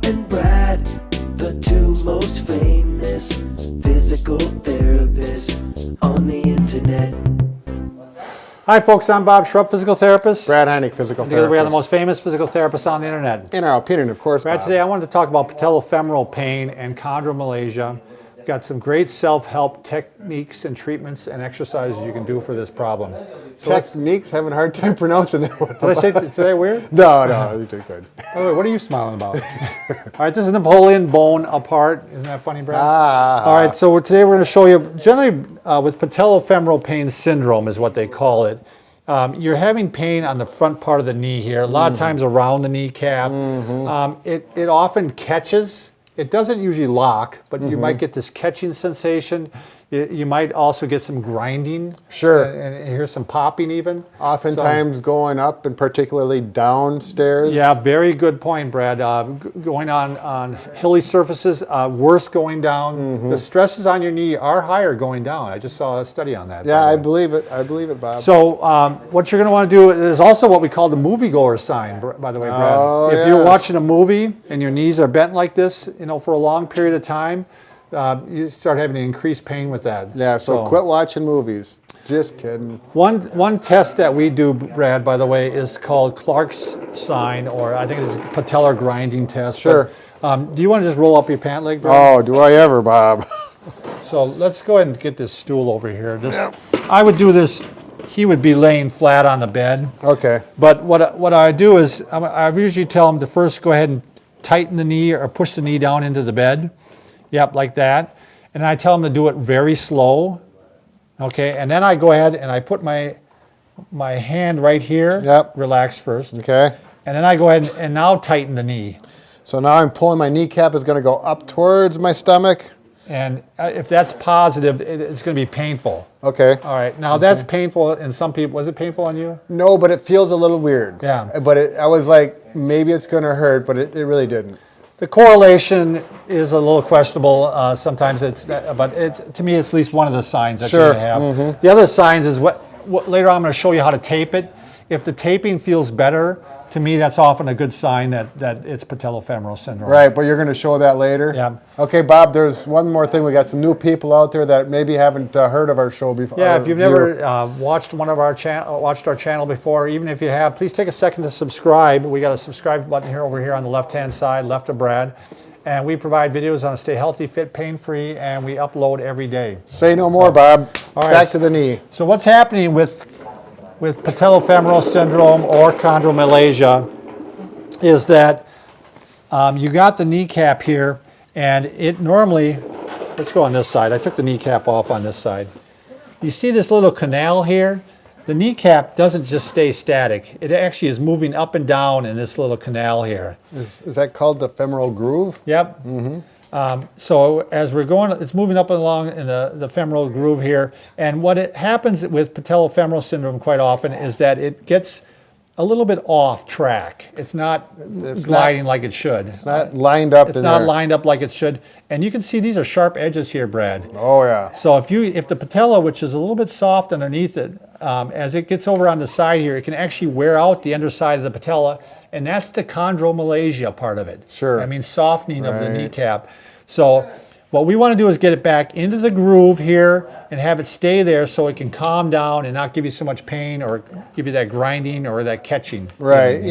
and Brad, the two most famous physical therapists on the internet. Hi folks, I'm Bob Schrupp, physical therapist. Brad Heineck, physical Together therapist. we are the most famous physical therapists on the internet. In our opinion, of course, Brad, Bob. today I wanted to talk about patellofemoral pain and chondromalacia. We've got some great self-help techniques and treatments and exercises you can do for this problem. So Techniques, having a hard time pronouncing that one. did I say today weird? No, you did good. Oh, wait, what are you smiling about? All right, this is Napoleon bone apart. Isn't that funny, Brad? All right, so today we're going to show you, generally with patellofemoral pain syndrome is what they call it. You're having pain on the front part of the knee here, a lot of times around the kneecap. It often catches. It doesn't usually lock, but you might get this catching sensation. You might also get some grinding. Sure. And hear some popping even. Oftentimes going up and particularly downstairs. Yeah, very good point, Brad. Going on hilly surfaces, worse going down. The stresses on your knee are higher going down. I just saw a study on that. Yeah, I believe it. I believe it, Bob. So what you're going to want to do is also what we call the moviegoer sign, by the way, Brad. Oh, if you're yes. watching a movie and your knees are bent like this, for a long period of time, you start having increased pain with that. Yeah, so quit watching movies. Just kidding. One test that we do, Brad, by the way, is called Clark's sign, or I think it is Patellar grinding test. Sure. But, do you want to just roll up your pant leg, Brad? Oh, do I ever, Bob? So let's go ahead and get this stool over here. I would do this. He would be laying flat on the bed. Okay. But what I do is I usually tell him to first go ahead and tighten the knee or push the knee down into the bed. Yep, like that. And I tell him to do it very slow. Okay, and then I go ahead and I put my hand right here. Yep. Relax first. Okay. And then I go ahead and now tighten the knee. So now I'm pulling my kneecap is going to go up towards my stomach. And if that's positive, it's going to be painful. Okay. All right. Now that's painful in some people. Was it painful on you? No, but it feels a little weird. Yeah. But I was like, maybe it's going to hurt, but it really didn't. The correlation is a little questionable. Sometimes but to me, it's at least one of the signs that you're going to have. The other signs is what later on I'm going to show you how to tape it. If the taping feels better, to me, that's often a good sign that it's patellofemoral syndrome. Right, but you're going to show that later? Yeah. Okay, Bob, there's one more thing. We got some new people out there that maybe haven't heard of our show before. Yeah, if you've never watched our channel before, even if you have, please take a second to subscribe. We got a subscribe button over here on the left-hand side, left of Brad. And we provide videos on how to stay healthy, fit, pain-free, and we upload every day. Say no more, Bob. All right. Back to the knee. So what's happening with patellofemoral syndrome or chondromalacia is that you got the kneecap here, and it normally, let's go on this side. I took the kneecap off on this side. You see this little canal here? The kneecap doesn't just stay static. It actually is moving up and down in this little canal here. Is that called the femoral groove? Yep. So as we're going, it's moving up and along in the femoral groove here. And what happens with patellofemoral syndrome quite often is that it gets a little bit off track. It's not gliding like it should. It's not lined up. It's not lined up like it should. And you can see these are sharp edges here, Brad. Oh yeah. So if the patella, which is a little bit soft underneath it, as it gets over on the side here, it can actually wear out the underside of the patella, and that's the chondromalacia part of it. Sure. I mean, softening of the kneecap. So what we want to do is get it back into the groove here and have it stay there so it can calm down and not give you so much pain or give you that grinding or that catching. Right.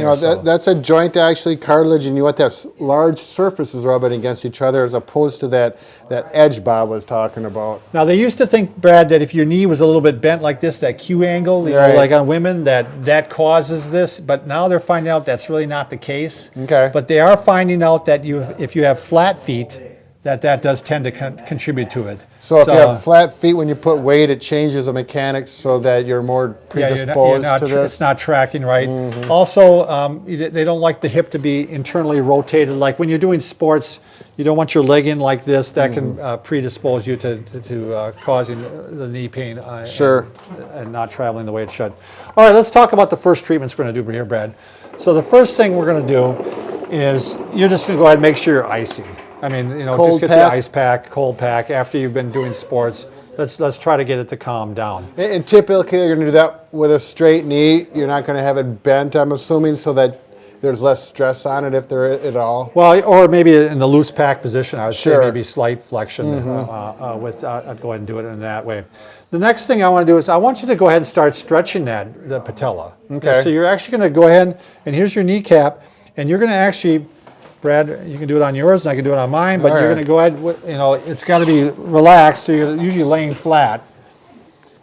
That's a joint actually, cartilage, and you want that large surfaces rubbing against each other as opposed to that edge Bob was talking about. Now they used to think, Brad, that if your knee was a little bit bent like this, that Q angle, like on women, that causes this. But now they're finding out that's really not the case. Okay. But they are finding out that if you have flat feet, that does tend to contribute to it. So if you have flat feet, when you put weight, it changes the mechanics so that you're more predisposed to this? It's not tracking right. Also, they don't like the hip to be internally rotated. Like when you're doing sports, you don't want your leg in like this. That can predispose you to causing the knee pain and not traveling the way it should. All right, let's talk about the first treatments we're going to do here, Brad. So the first thing we're going to do is you're just going to go ahead and make sure you're icing. I mean, just get the ice pack, cold pack after you've been doing sports. Let's try to get it to calm down. And typically you're going to do that with a straight knee. You're not going to have it bent, I'm assuming, so that there's less stress on it if there at all. Well, or maybe in the loose pack position, I would say Sure. maybe slight flexion with, I'd go ahead and do it in that way. The next thing I want to do is I want you to go ahead and start stretching the patella. Okay. So you're actually going to go ahead and here's your kneecap, and you're going to actually, Brad, you can do it on yours and I can do it on mine, but All you're right. going to go ahead, it's got to be relaxed, so you're usually laying flat.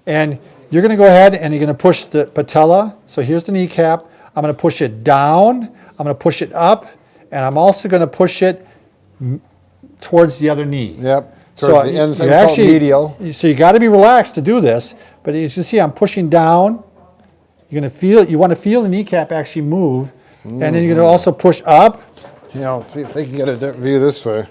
And you're going to go ahead and you're going to push the patella. So here's the kneecap. I'm going to push it down. I'm going to push it up. And I'm also going to push it towards the other knee. Yep. So Towards the inside, you we call it actually, medial. so you got to be relaxed to do this. But as you see, I'm pushing down. You're going to feel, you want to feel the kneecap actually move. And then you're going to also push up. See if they can get a different view this way.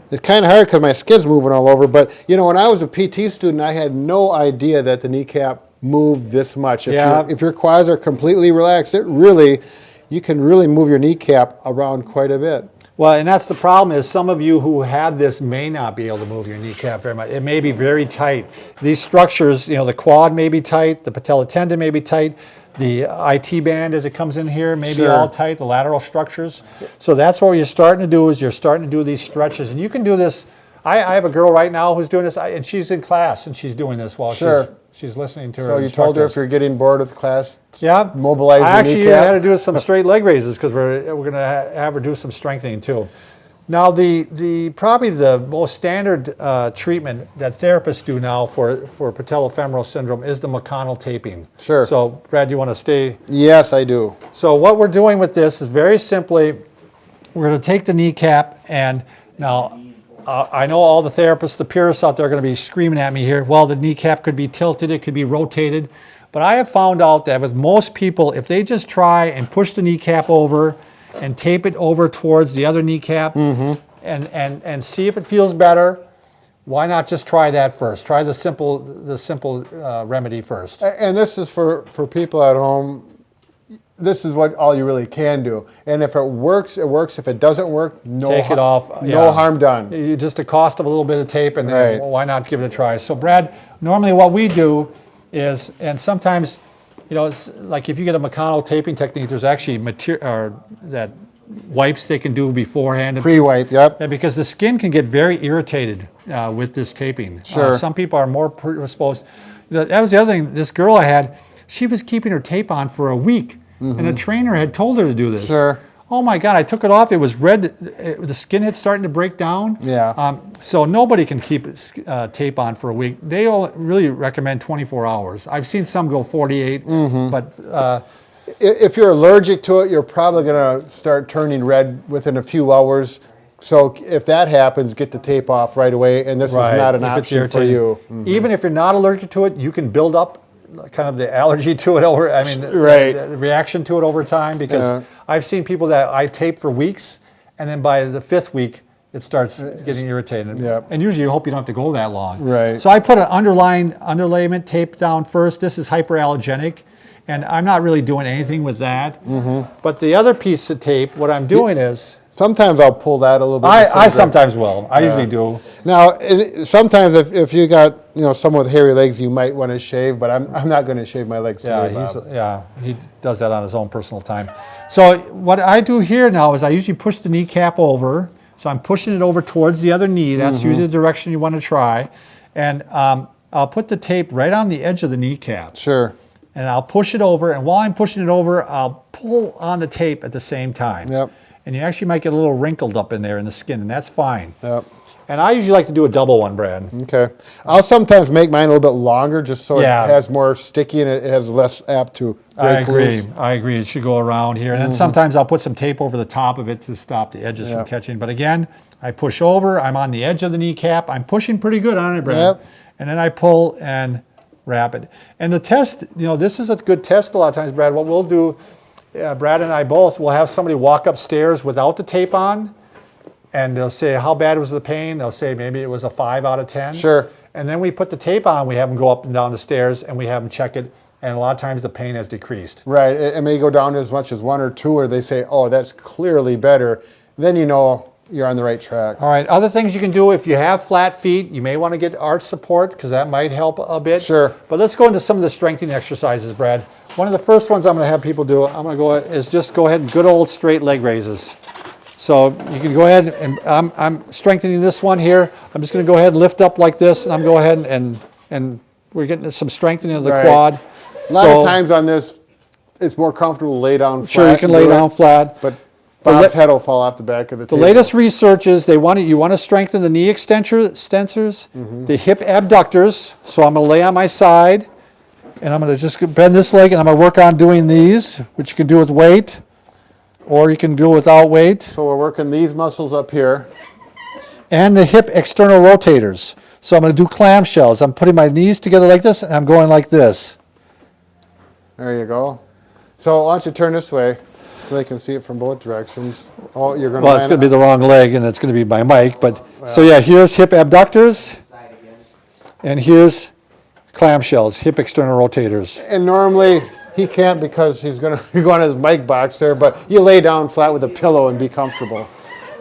It's kind of hard because my skin's moving all over. But, when I was a PT student, I had no idea that the kneecap moved this much. If your quads are completely relaxed, you can really move your kneecap around quite a bit. Well, and that's the problem is some of you who have this may not be able to move your kneecap very much. It may be very tight. These structures, the quad may be tight, the patella tendon may be tight, the IT band as it comes in here may be Sure. all tight, the lateral structures. So that's what you're starting to do is you're starting to do these stretches. And you can do this. I have a girl right now who's doing this, and she's in class, and she's doing this while Sure. she's listening to her So you told her instructors. if you're getting bored with class, Yeah, mobilize I your actually kneecap. had to do some straight leg raises because we're going to have her do some strengthening too. Now, the probably the most standard treatment that therapists do now for Patellofemoral Syndrome is the McConnell taping. Sure. So, Brad, you want to stay? Yes, I do. So, what we're doing with this is very simply, we're going to take the kneecap, and now I know all the therapists, the purists out there are going to be screaming at me here. Well, the kneecap could be tilted, it could be rotated. But I have found out that with most people, if they just try and push the kneecap over and tape it over towards the other kneecap and see if it feels better, why not just try that first? Try the simple remedy first. And this is for people at home. This is what all you really can do. And if it works, it works. If it doesn't work, Take it off. No harm done. Just the cost of a little bit of tape, and Right. why not give it a try? So, Brad, normally what we do is, and sometimes, it's like if you get a McConnell taping technique, there's actually that wipes they can do beforehand. Pre-wipe, yep. Yeah, because the skin can get very irritated with this taping. Sure. Some people are more predisposed. That was the other thing. This girl I had, she was keeping her tape on for a week, and a trainer had told her to do this. Sure. Oh my God, I took it off. It was red. The skin had starting to break down. Yeah. So nobody can keep tape on for a week. They all really recommend 24 hours. I've seen some go 48, but If you're allergic to it, you're probably going to start turning red within a few hours. So if that happens, get the tape off right away, and this is not an if it's option for irritating. you. Even if you're not allergic to it, you can build up kind of the allergy to it Right. the reaction to it over time, because Yeah. I've seen people that I tape for weeks, and then by the 5th week, it starts getting irritated. Yep. And usually you hope you don't have to go that long. Right. So I put an underlayment tape down first. This is hyperallergenic, and I'm not really doing anything with that. But the other piece of tape, what I'm doing is, Sometimes I'll pull that a little bit. I sometimes will. I usually do. Now, sometimes if you got someone with hairy legs, you might want to shave, but I'm not going to shave my legs today, Bob. He does that on his own personal time. So what I do here now is I usually push the kneecap over. So I'm pushing it over towards the other knee. That's usually the direction you want to try. And I'll put the tape right on the edge of the kneecap. Sure. And I'll push it over. And while I'm pushing it over, I'll pull on the tape at the same time. Yep. And you actually might get a little wrinkled up in there in the skin, and that's fine. Yep. And I usually like to do a double one, Brad. Okay. I'll sometimes make mine a little bit longer just so Yeah. it has more sticky and it has less apt to break loose. I agree. It should go around here. And then sometimes I'll put some tape over the top of it to stop the edges from catching. But again, I push over. I'm on the edge of the kneecap. I'm pushing pretty good on it, Brad. Yep. And then I pull and wrap it. And the test, this is a good test a lot of times, Brad. What we'll do, Brad and I both, will have somebody walk upstairs without the tape on, and they'll say, how bad was the pain? They'll say maybe it was a 5 out of 10. Sure. And then we put the tape on, we have them go up and down the stairs, and we have them check it, and a lot of times the pain has decreased. Right. It may go down to as much as 1 or 2, or they say, oh, that's clearly better. Then you're on the right track. All right, other things you can do if you have flat feet, you may want to get arch support because that might help a bit. Sure. But let's go into some of the strengthening exercises, Brad. One of the first ones I'm going to have people do, is just go ahead and good old straight leg raises. So you can go ahead and I'm strengthening this one here. I'm just going to go ahead and lift up like this, and I'm going to go ahead and we're getting some strengthening of the quad. A lot of times on this, it's more comfortable to lay down flat. Sure, you can lay down flat. But Bob's head will fall off the back of the table. The latest research is you want to strengthen the knee extensors, the hip abductors. So I'm going to lay on my side, and I'm going to just bend this leg, and I'm going to work on doing these, which you can do with weight, or you can do without weight. So we're working these muscles up here. And the hip external rotators. So I'm going to do clamshells. I'm putting my knees together like this, and I'm going like this. There you go. So why don't you turn this way so they can see it from both directions. Oh, you're going to. Well, it's going to be the wrong leg, and it's going to be my mic. But so yeah, here's hip abductors, and here's clamshells, hip external rotators. And normally he can't because he's going to go on his mic box there, but you lay down flat with a pillow and be comfortable.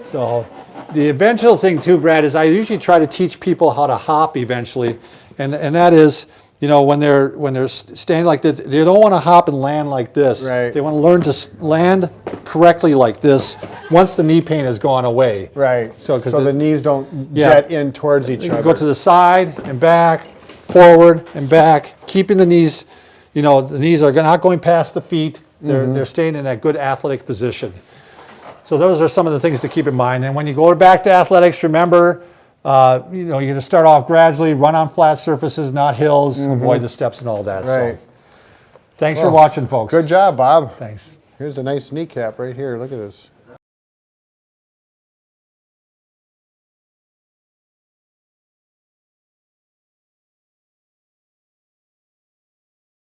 So the eventual thing too, Brad, is I usually try to teach people how to hop eventually, and that is, you know, when they're standing like that, they don't want to hop and land like this. Right. They want to learn to land correctly like this once the knee pain has gone away. Right. So the knees don't jet in towards each other. Go to the side and back, forward and back, keeping the knees, you know, the knees are not going past the feet. They're staying in that good athletic position. So those are some of the things to keep in mind. And when you go back to athletics, remember, you know, you're going to start off gradually, run on flat surfaces, not hills, avoid the steps and all that. Right. So thanks for watching, folks. Good job, Bob. Thanks. Here's a nice kneecap right here. Look at this.